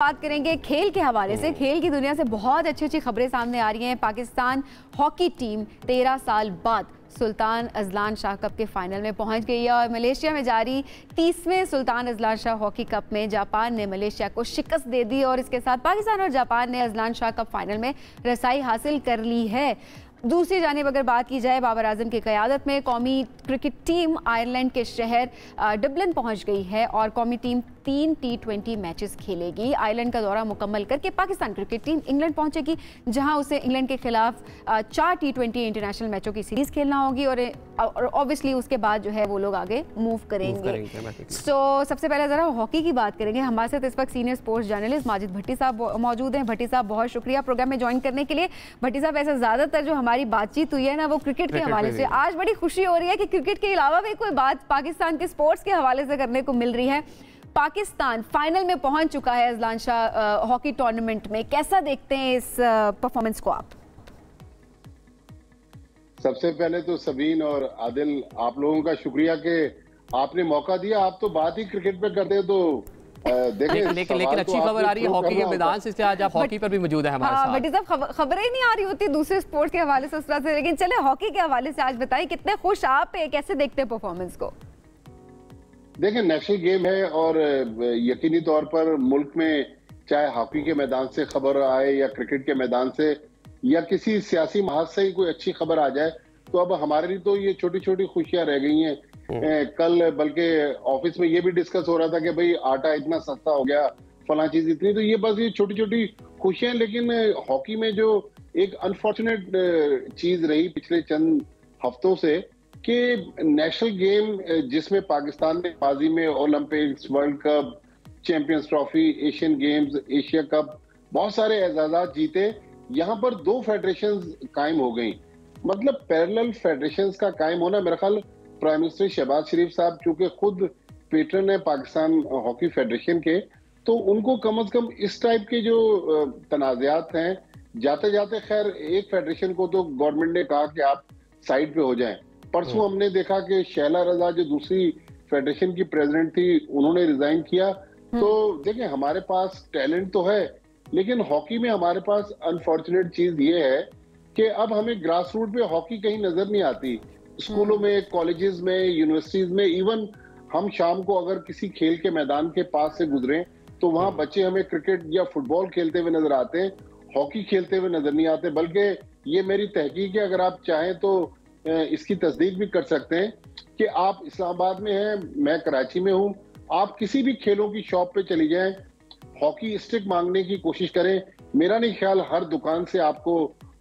बात करेंगे खेल के हवाले से। खेल की दुनिया से बहुत अच्छी अच्छी खबरें सामने आ रही हैं। पाकिस्तान हॉकी टीम 13 साल बाद सुल्तान अजलान शाह कप के फाइनल में पहुंच गई है और मलेशिया में जारी 30वें Sultan Azlan Shah hockey cup में जापान ने मलेशिया को शिकस्त दे दी और इसके साथ पाकिस्तान और जापान ने अजलान शाह कप फाइनल में रसाई हासिल कर ली है। दूसरी जानिब अगर बात की जाए, बाबर आजम की क़यादत में कौमी क्रिकेट टीम आयरलैंड के शहर डबलिन पहुंच गई है और कौमी टीम 3 T20 मैचेस खेलेगी। आयरलैंड का दौरा मुकम्मल करके पाकिस्तान क्रिकेट टीम इंग्लैंड पहुंचेगी, जहां उसे इंग्लैंड के खिलाफ 4 T20 इंटरनेशनल मैचों की सीरीज खेलना होगी और ऑब्वियसली उसके बाद जो है वो लोग आगे मूव करेंगे। सबसे पहले ज़रा हॉकी की बात करेंगे। हमारे साथ इस वक्त सीनियर स्पोर्ट्स जर्नलिस्ट माजिद भट्टी साहब मौजूद हैं। भट्टी साहब, बहुत शुक्रिया प्रोग्राम में ज्वाइन करने के लिए। भट्टी साहब, ऐसे ज़्यादातर जो हमारी बातचीत हुई है ना वो क्रिकेट के हवाले से, आज बड़ी खुशी हो रही है कि क्रिकेट के अलावा भी कोई बात पाकिस्तान के स्पोर्ट्स के हवाले से करने को मिल रही है। पाकिस्तान फाइनल में पहुंच चुका है अजलान शाह हॉकी टूर्नामेंट में। कैसा देखते हैं इस परफॉर्मेंस को आप? सबसे पहले तो सबीन और आदिल, आप लोगों का शुक्रिया कि आपने मौका दिया। आप तो बात ही क्रिकेट पे करते हो तो लेकिन अच्छी खबर आ रही है हॉकी के मैदान से। आज आप हॉकी पर भी मौजूद है हमारे साथ। भट्टी साहब, खबरें ही नहीं आ रही होती दूसरे स्पोर्ट्स के हवाले से उस तरह से, लेकिन चले हॉकी के हवाले से आज बताइए, कितने खुश आप है, कैसे देखते हैं परफॉर्मेंस को? देखिए, नेशनल गेम है और यकीनी तौर पर मुल्क में चाहे हॉकी के मैदान से खबर आए या क्रिकेट के मैदान से या किसी सियासी महाज से ही कोई अच्छी खबर आ जाए तो अब हमारे लिए तो ये छोटी छोटी खुशियां रह गई हैं। कल बल्कि ऑफिस में ये भी डिस्कस हो रहा था कि भाई आटा इतना सस्ता हो गया, फला चीज इतनी, तो ये बस ये छोटी छोटी खुशियां। लेकिन हॉकी में जो एक अनफॉर्चुनेट चीज रही पिछले चंद हफ्तों से कि नेशनल गेम जिसमें पाकिस्तान ने माजी में Olympics, world cup, champions trophy, Asian games, Asia cup, बहुत सारे एजाजात जीते, यहाँ पर 2 फेडरेशंस कायम हो गई। मतलब पैरेलल फेडरेशंस का कायम होना, मेरा ख्याल प्राइम मिनिस्टर शहबाज शरीफ साहब चूंकि खुद पेट्रन है पाकिस्तान हॉकी फेडरेशन के, तो उनको कम से कम इस टाइप के जो तनाज़ात हैं, जाते जाते खैर एक फेडरेशन को तो गवर्नमेंट ने कहा कि आप साइड पे हो जाएं। परसों हमने देखा कि शैला रजा जो दूसरी फेडरेशन की प्रेसिडेंट थी, उन्होंने रिजाइन किया। तो देखिए, हमारे पास टैलेंट तो है, लेकिन हॉकी में हमारे पास अनफॉर्चुनेट चीज ये है कि अब हमें ग्रास रूट पे हॉकी कहीं नजर नहीं आती। स्कूलों में, कॉलेजेस में, यूनिवर्सिटीज में, इवन हम शाम को अगर किसी खेल के मैदान के पास से गुजरे तो वहां बच्चे हमें क्रिकेट या फुटबॉल खेलते हुए नजर आते हैं, हॉकी खेलते हुए नजर नहीं आते। बल्कि ये मेरी तहकीक है, अगर आप चाहें तो इसकी तस्दीक भी कर सकते हैं कि आप इस्लामाबाद में हैं, मैं कराची में हूं, आप किसी भी खेलों की शॉप पे चली जाएं, हॉकी स्टिक मांगने की कोशिश करें, मेरा नहीं ख्याल हर दुकान से आपको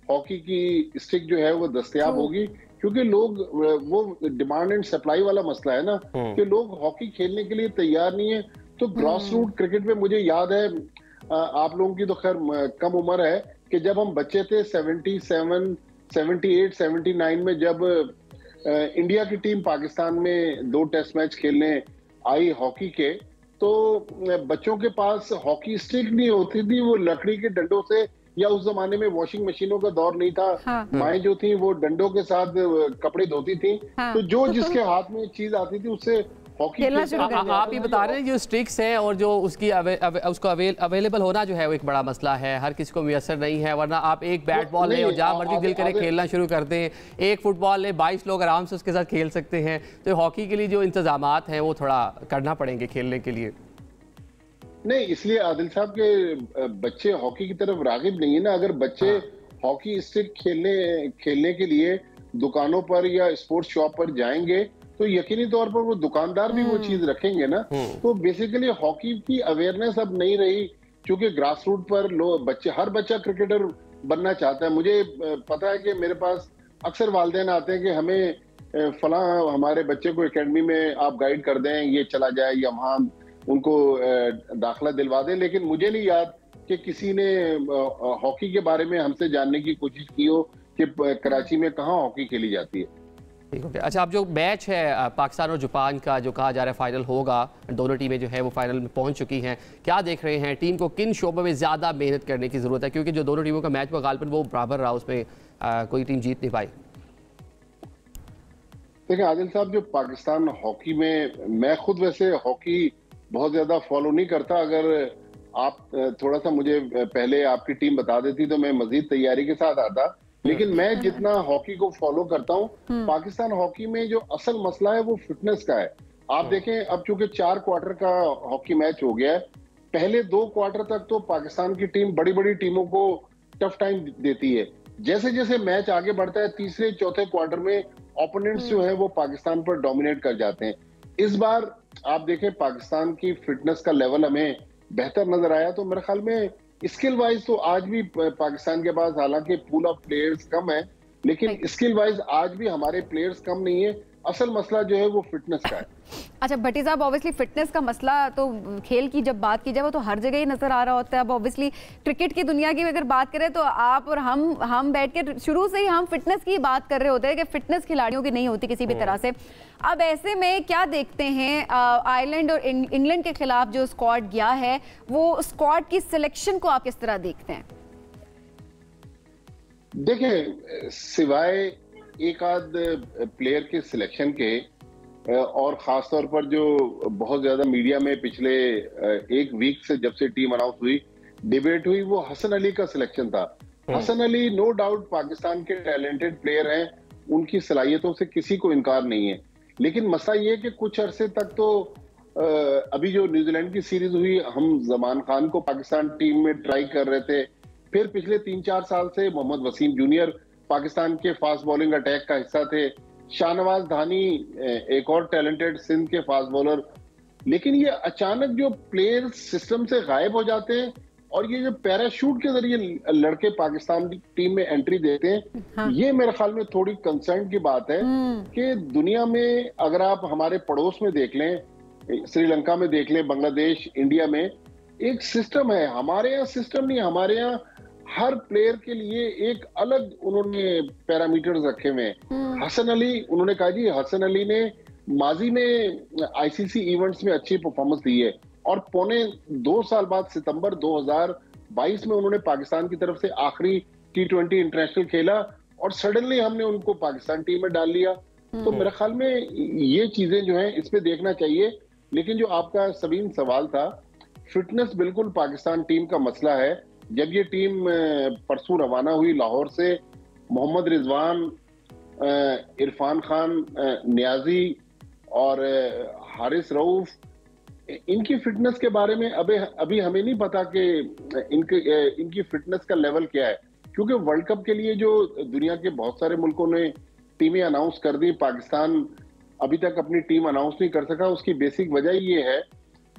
हॉकी की स्टिक जो है वो दस्तयाब होगी। क्योंकि लोग, वो डिमांड एंड सप्लाई वाला मसला है ना, कि लोग हॉकी खेलने के लिए तैयार नहीं है। तो ग्रास रूट क्रिकेट में मुझे याद है, आप लोगों की तो खैर कम उम्र है, कि जब हम बच्चे थे 77, 78, 79 में जब इंडिया की टीम पाकिस्तान में 2 टेस्ट मैच खेलने आई हॉकी के, तो बच्चों के पास हॉकी स्टिक नहीं होती थी, वो लकड़ी के डंडों से, या उस जमाने में वॉशिंग मशीनों का दौर नहीं था। हाँ। माएँ जो थी वो डंडों के साथ कपड़े धोती थी। हाँ। तो जो जिसके हाथ में चीज आती थी उससे हॉकी आप ही बता रहे हैं जो स्टिक्स हैं और जो उसकी उसको अवेलेबल होना जो है वो एक बड़ा मसला है, हर किसी को मुयसर नहीं है। वरना आप एक बैट बॉल ले और जहाँ मर्जी दिल करे खेलना शुरू कर दें, एक फुटबॉल ले 22 लोग आराम से उसके साथ खेल सकते हैं। तो हॉकी के लिए जो इंतजामात हैं वो थोड़ा करना पड़ेंगे खेलने के लिए। नहीं, इसलिए आदिल साहब के बच्चे हॉकी की तरफ रागिब नहीं है ना। अगर बच्चे हॉकी स्टिक खेलने के लिए दुकानों पर या स्पोर्ट्स शॉप पर जाएंगे तो यकीनी तौर पर वो दुकानदार भी वो चीज रखेंगे ना। तो बेसिकली हॉकी की अवेयरनेस अब नहीं रही, क्योंकि ग्रास रूट पर हर बच्चा क्रिकेटर बनना चाहता है। मुझे पता है कि मेरे पास अक्सर वालिदैन आते हैं कि हमें फला हमारे बच्चे को एकेडमी में आप गाइड कर दें, ये चला जाए या वहाँ उनको दाखिला दिलवा दें। लेकिन मुझे नहीं याद कि किसी ने हॉकी के बारे में हमसे जानने की कोशिश की हो कि कराची में कहाँ हॉकी खेली जाती है। ठीक है। अच्छा, अब जो मैच है पाकिस्तान और जापान का जो कहा जा रहा है फाइनल होगा, दोनों टीमें जो है वो फाइनल में पहुंच चुकी हैं, क्या देख रहे हैं टीम को किन शोबों में ज़्यादा मेहनत करने की ज़रूरत है? क्योंकि जो दोनों टीमों का मैच में गालिबन वो बराबर रहा, उसमें कोई टीम जीत नहीं पाई। देखिए आदिल साहब, जो पाकिस्तान हॉकी में, मैं खुद वैसे हॉकी बहुत ज्यादा फॉलो नहीं करता। अगर आप थोड़ा सा मुझे पहले आपकी टीम बता देती तो मैं मजीद तैयारी के साथ आता। लेकिन मैं जितना हॉकी को फॉलो करता हूँ, पाकिस्तान हॉकी में जो असल मसला है वो फिटनेस का है। आप देखें, अब चूंकि 4 क्वार्टर का हॉकी मैच हो गया है, पहले 2 क्वार्टर तक तो पाकिस्तान की टीम बड़ी बड़ी टीमों को टफ टाइम देती है। जैसे जैसे मैच आगे बढ़ता है, तीसरे चौथे क्वार्टर में ओपोनेंट्स जो है वो पाकिस्तान पर डोमिनेट कर जाते हैं। इस बार आप देखें पाकिस्तान की फिटनेस का लेवल हमें बेहतर नजर आया। तो मेरे ख्याल में स्किल वाइज तो आज भी पाकिस्तान के पास हालांकि पूल ऑफ प्लेयर्स कम है, लेकिन स्किल वाइज आज भी हमारे प्लेयर्स कम नहीं है। असल मसला जो है वो फिटनेस का है। अच्छा भट्टी साहब, ऑब्वियसली फिटनेस का मसला तो खेल की जब बात की जाए वो तो हर जगह ही नजर आ रहा होता है। अब ऑब्वियसली क्रिकेट की दुनिया की अगर बात करें तो आप और हम बैठ के शुरू से ही हम फिटनेस की बात कर रहे होते हैं कि फिटनेस खिलाड़ियों की नहीं होती किसी भी तरह से। अब ऐसे में क्या देखते हैं, आयरलैंड और इंग्लैंड के खिलाफ जो स्क्वाड गया है, वो स्क्वाड की सिलेक्शन को आप किस तरह देखते हैं? देखें, सिवाय एक आध प्लेयर के सिलेक्शन के और खास तौर पर जो बहुत ज्यादा मीडिया में पिछले 1 वीक से जब से टीम अनाउंस हुई डिबेट हुई, वो हसन अली का सिलेक्शन था। हसन अली नो डाउट पाकिस्तान के टैलेंटेड प्लेयर हैं, उनकी सलाहियतों से किसी को इनकार नहीं है। लेकिन मसला ये कि कुछ अरसे तक तो अभी जो न्यूजीलैंड की सीरीज हुई, हम जमान खान को पाकिस्तान टीम में ट्राई कर रहे थे। फिर पिछले 3-4 साल से मोहम्मद वसीम जूनियर पाकिस्तान के फास्ट बॉलिंग अटैक का हिस्सा थे। शाहनवाज धानी एक और टैलेंटेड सिंध के फास्ट बॉलर। लेकिन ये अचानक जो प्लेयर सिस्टम से गायब हो जाते हैं और ये जो पैराशूट के जरिए लड़के पाकिस्तान की टीम में एंट्री देते हैं, हाँ। ये मेरे ख्याल में थोड़ी कंसर्न की बात है कि दुनिया में अगर आप हमारे पड़ोस में देख लें, श्रीलंका में देख लें, बांग्लादेश, इंडिया में एक सिस्टम है। हमारे यहाँ सिस्टम नहीं, हमारे यहाँ हर प्लेयर के लिए एक अलग उन्होंने पैरामीटर्स रखे हुए हैं। हसन अली, उन्होंने कहा जी हसन अली ने माजी में आईसीसी इवेंट्स में अच्छी परफॉर्मेंस दी है और पौने 2 साल बाद सितंबर 2022 में उन्होंने पाकिस्तान की तरफ से आखिरी T20 इंटरनेशनल खेला और सडनली हमने उनको पाकिस्तान टीम में डाल लिया। तो मेरे ख्याल में ये चीजें जो हैं इस पे देखना चाहिए। लेकिन जो आपका सबीन सवाल था, फिटनेस बिल्कुल पाकिस्तान टीम का मसला है। जब ये टीम परसों रवाना हुई लाहौर से, मोहम्मद रिजवान, इरफान खान, नियाजी और हारिस रऊफ, इनकी फिटनेस के बारे में अभी हमें नहीं पता कि इनकी फिटनेस का लेवल क्या है। क्योंकि वर्ल्ड कप के लिए जो दुनिया के बहुत सारे मुल्कों ने टीमें अनाउंस कर दी, पाकिस्तान अभी तक अपनी टीम अनाउंस नहीं कर सका। उसकी बेसिक वजह ये है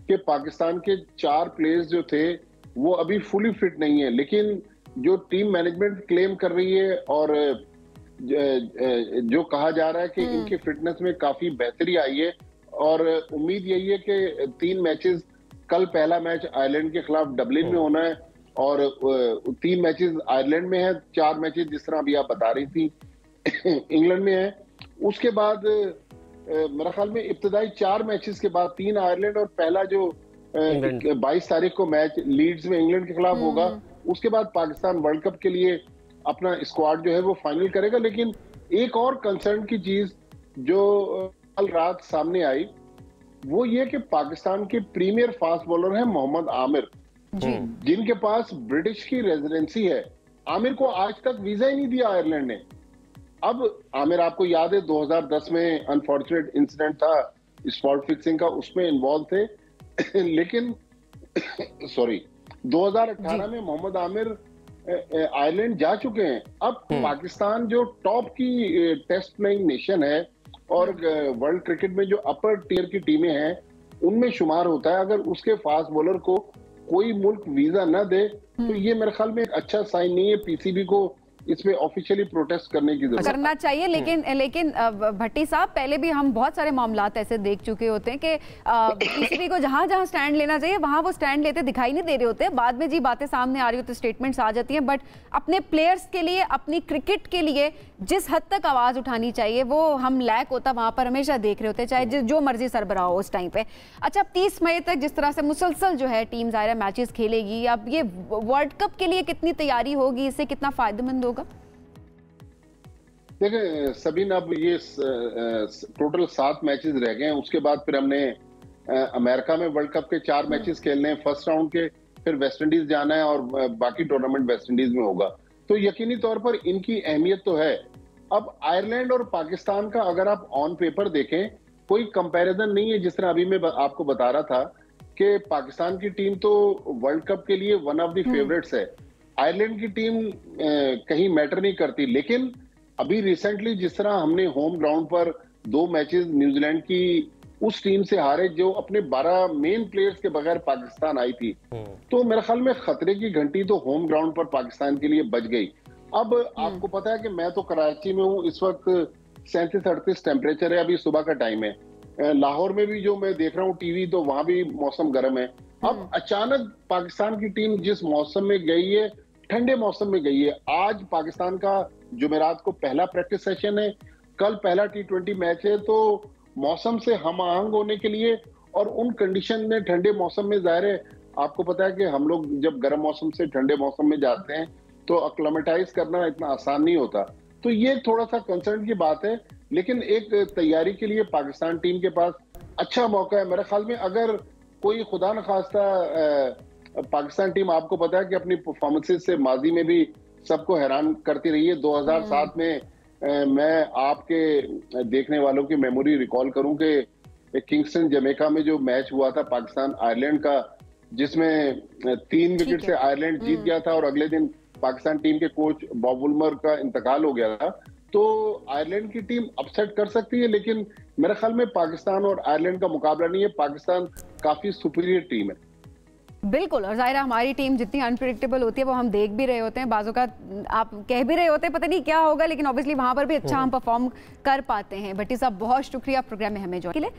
कि पाकिस्तान के 4 प्लेयर्स जो थे वो अभी फुली फिट नहीं है। लेकिन जो टीम मैनेजमेंट क्लेम कर रही है और जो कहा जा रहा है कि इनकी फिटनेस में काफी बेहतरी आई है और उम्मीद यही है कि 3 मैचेस, कल पहला मैच आयरलैंड के खिलाफ डबलिन में होना है और 3 मैचेस आयरलैंड में है, 4 मैचेस जिस तरह अभी आप बता रही थी इंग्लैंड में है। उसके बाद मेरा ख्याल में इब्तदाई 4 मैचेस के बाद 3 आयरलैंड और पहला जो 22 तारीख को मैच लीड्स में इंग्लैंड के खिलाफ होगा। उसके बाद पाकिस्तान वर्ल्ड कप के लिए अपना स्क्वाड जो है वो फाइनल करेगा। लेकिन एक और कंसर्न की चीज जो कल रात सामने आई वो ये कि पाकिस्तान के प्रीमियर फास्ट बॉलर हैं मोहम्मद आमिर, जिनके पास ब्रिटिश की रेजिडेंसी है। आमिर को आज तक वीजा ही नहीं दिया आयरलैंड ने। अब आमिर, आपको याद है 2010 में अनफॉर्चुनेट इंसिडेंट था स्पॉट फिक्सिंग का, उसमें इन्वॉल्व थे। लेकिन 2018 में मोहम्मद आमिर आयरलैंड जा चुके हैं। अब पाकिस्तान जो टॉप की टेस्ट प्लेइंग नेशन है और वर्ल्ड क्रिकेट में जो अपर टियर की टीमें हैं उनमें शुमार होता है। अगर उसके फास्ट बॉलर को कोई मुल्क वीजा न दे तो ये मेरे ख्याल में एक अच्छा साइन नहीं है। पीसीबी को इसमें ऑफिशियली प्रोटेस्ट करने की जरूरत करना चाहिए। लेकिन भट्टी साहब, पहले भी हम बहुत सारे मामलात ऐसे देख चुके होते हैं कि पीसीबी को जहां जहां स्टैंड लेना चाहिए वहां वो स्टैंड लेते दिखाई नहीं दे रहे होते। बाद में जी बातें सामने आ रही होती, स्टेटमेंट्स आ जाती हैं, बट अपने प्लेयर्स के लिए, अपनी क्रिकेट के लिए जिस हद तक आवाज उठानी चाहिए वो हम लैक होता वहां पर हमेशा देख रहे होते, चाहे जो मर्जी सरबराह हो उस टाइम पे। अच्छा, 30 मई तक जिस तरह से मुसलसल जो है टीम ज़ाहिर मैचेस खेलेगी, अब ये वर्ल्ड कप के लिए कितनी तैयारी होगी, इससे कितना फायदेमंद होगा? देखिए सबीन, अब ये टोटल 7 मैचेस रह गए हैं। उसके बाद फिर हमने अमेरिका में वर्ल्ड कप के 4 मैचेस खेलने हैं फर्स्ट राउंड के, फिर वेस्ट इंडीज जाना है और बाकी टूर्नामेंट वेस्ट इंडीज में होगा। तो यकीनी तौर पर इनकी अहमियत तो है। अब आयरलैंड और पाकिस्तान का अगर आप ऑन पेपर देखें, कोई कंपैरिजन नहीं है। जिस तरह अभी मैं आपको बता रहा था कि पाकिस्तान की टीम तो वर्ल्ड कप के लिए वन ऑफ द फेवरेट्स है, आयरलैंड की टीम कहीं मैटर नहीं करती। लेकिन अभी रिसेंटली जिस तरह हमने होम ग्राउंड पर 2 मैचेस न्यूजीलैंड की उस टीम से हारे जो अपने 12 मेन प्लेयर्स के बगैर पाकिस्तान आई थी, तो मेरे ख्याल में खतरे की घंटी तो होम ग्राउंड पर पाकिस्तान के लिए बज गई। अब आपको पता है कि मैं तो कराची में हूँ, इस वक्त 37-38 टेम्परेचर है, अभी सुबह का टाइम है। लाहौर में भी जो मैं देख रहा हूँ टीवी, तो वहां भी मौसम गर्म है। अब अचानक पाकिस्तान की टीम जिस मौसम में गई है, ठंडे मौसम में गई है। आज पाकिस्तान का जुमेरात को पहला प्रैक्टिस सेशन है, कल पहला T20 मैच है। तो मौसम से हम आहंग होने के लिए और उन कंडीशन में ठंडे मौसम में, जाहिर है आपको पता है कि हम लोग जब गर्म मौसम से ठंडे मौसम में जाते हैं तो अक्लेमेटाइज करना इतना आसान नहीं होता। तो ये थोड़ा सा कंसर्न की बात है, लेकिन एक तैयारी के लिए पाकिस्तान टीम के पास अच्छा मौका है। मेरे ख्याल में अगर कोई खुदा न खास्ता पाकिस्तान टीम, आपको पता है कि अपनी परफॉर्मेंसेस से माजी में भी सबको हैरान करती रही है। 2007 में मैं आपके देखने वालों की मेमोरी रिकॉल करूं कि किंगस्टन जमैका में जो मैच हुआ था पाकिस्तान आयरलैंड का, जिसमें 3 विकेट से आयरलैंड जीत गया था और अगले दिन पाकिस्तान टीम के कोच बॉब वुलमर का इंतकाल हो गया था। तो आयरलैंड की टीम अपसेट कर सकती है, लेकिन मेरे ख्याल में पाकिस्तान और आयरलैंड का मुकाबला नहीं है। पाकिस्तान काफी सुपीरियर टीम है। बिल्कुल, और जाहिर है हमारी टीम जितनी अनप्रेडिक्टेबल होती है वो हम देख भी रहे होते हैं, बाजों का आप कह भी रहे होते हैं पता नहीं क्या होगा, लेकिन ऑब्वियसली वहां पर भी अच्छा हम परफॉर्म कर पाते हैं। भट्टी साहब बहुत शुक्रिया प्रोग्राम में हमें ज्वाइन के लिए।